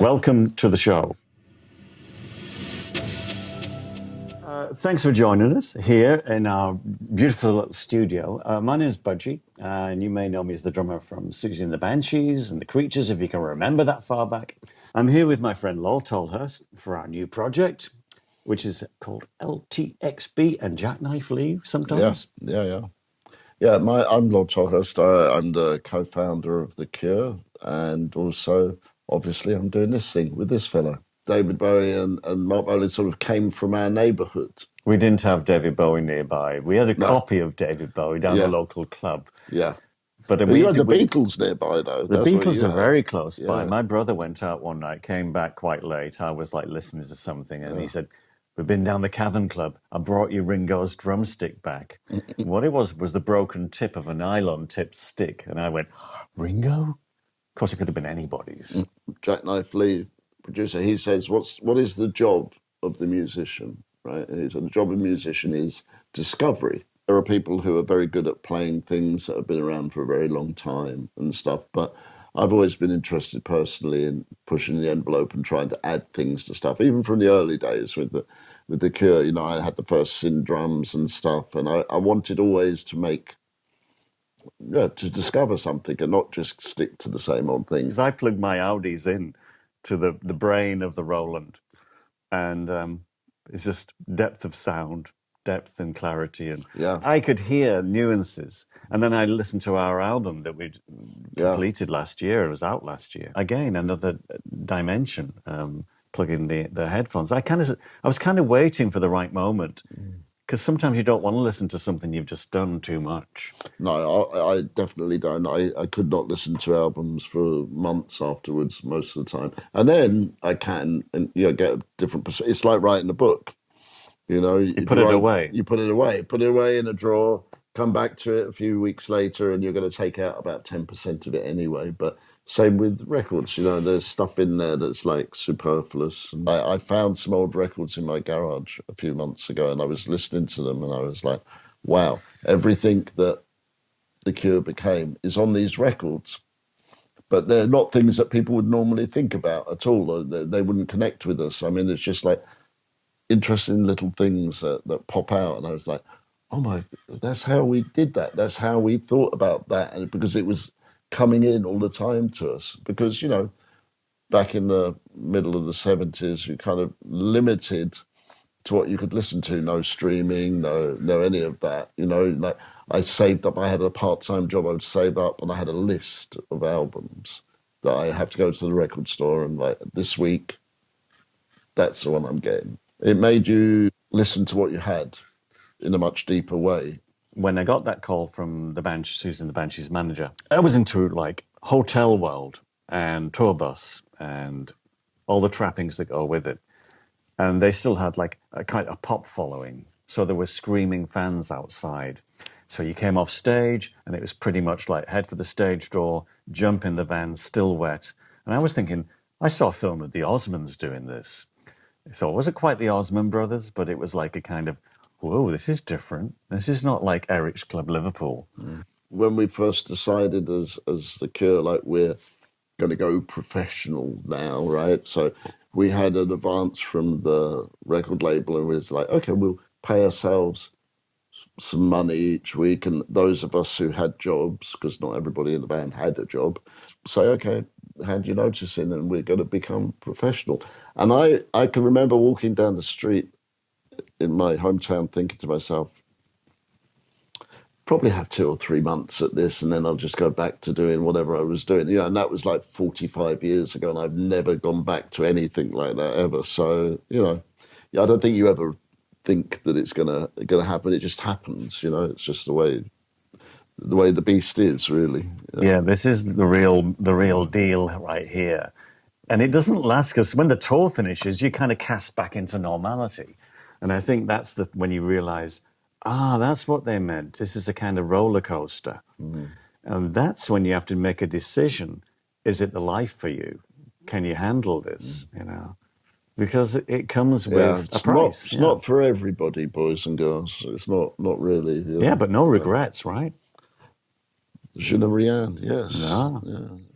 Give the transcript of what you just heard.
Welcome to the show. Thanks for joining us here in our beautiful little studio. My name is Budgie, and you may know me as the drummer from Susie and the Banshees and the Creatures, if you can remember that far back. I'm here with my friend Lol Tolhurst for our new project, which is called LTXB and Jackknife Lee sometimes. Yeah. I'm Lol Tolhurst. I'm the co-founder of The Cure, and also, obviously, I'm doing this thing with this fella. David Bowie and Mark Bolan sort of came from our neighbourhood. We didn't have David Bowie nearby. We had a copy of David Bowie down the local club. Yeah. But we had the Beatles nearby, though. The Beatles are very close by. My brother went out one night, came back quite late. I was like listening to something, and he said, "We've been down the Cavern Club. I brought you Ringo's drumstick back." What it was the broken tip of a nylon-tipped stick. And I went, "Ringo?" Of course, it could have been anybody's. Jackknife Lee, producer, he says, what is the job of the musician, right? And so the job of the musician is discovery. There are people who are very good at playing things that have been around for a very long time and stuff, but I've always been interested personally in pushing the envelope and trying to add things to stuff, even from the early days with the Cure. You know, I had the first synth drums and stuff, and I wanted always to to discover something and not just stick to the same old things. I plugged my Audeze in to the brain of the Roland, and it's just depth of sound, depth and clarity, and I could hear nuances. And then I listened to our album that we'd completed last year. It was out last year. Again, another dimension. Plugging the headphones. I was kind of waiting for the right moment, because sometimes you don't want to listen to something you've just done too much. No, I definitely don't. I could not listen to albums for months afterwards most of the time, and then I can get a different perspective. It's like writing a book. You know, you put it away. You put it away in a drawer. Come back to it a few weeks later, and you're going to take out about 10% of it anyway. But same with records, you know, there's stuff in there that's like superfluous. I found some old records in my garage a few months ago, and I was listening to them, and I was like, wow, everything that The Cure became is on these records. But they're not things that people would normally think about at all. They wouldn't connect with us. I mean, it's just like interesting little things that pop out. And I was like, oh my, that's how we did that. That's how we thought about that. And because it was coming in all the time to us, because, you know, back in the middle of the 70s, you kind of limited to what you could listen to. No streaming, no any of that. You know, like I saved up, I had a part-time job, I would save up, and I had a list of albums that I have to go to the record store and like, this week, that's the one I'm getting. It made you listen to what you had in a much deeper way. When I got that call from Susan, the Banshees manager, I was into like hotel world and tour bus and all the trappings that go with it. And they still had like a kind of pop following. So there were screaming fans outside. So you came off stage and it was pretty much like head for the stage door, jump in the van, still wet. And I was thinking, I saw a film of the Osmonds doing this. So it wasn't quite the Osmond brothers, but it was like a kind of, whoa, this is different. This is not like Eric's Club Liverpool. When we first decided as The Cure, like we're going to go professional now, right? So we had an advance from the record label, and we was like, okay, we'll pay ourselves some money each week. And those of us who had jobs, because not everybody in the band had a job, say, okay, hand your notice in and we're going to become professional. And I can remember walking down the street in my hometown thinking to myself, probably have 2 or 3 months at this and then I'll just go back to doing whatever I was doing. And that was like 45 years ago, and I've never gone back to anything like that ever. So, I don't think you ever think that it's gonna happen. It just happens, it's just the way the beast is, really. Yeah, this is the real deal right here. And it doesn't last, because when the tour finishes, you kind of cast back into normality. And I think that's when you realize, that's what they meant. This is a kind of roller coaster. And that's when you have to make a decision. Is it the life for you? Can you handle this? Because it comes with a price. It's not for everybody, boys and girls. It's not really. Yeah, but no regrets, right? Je ne rien, yes. No. Yeah.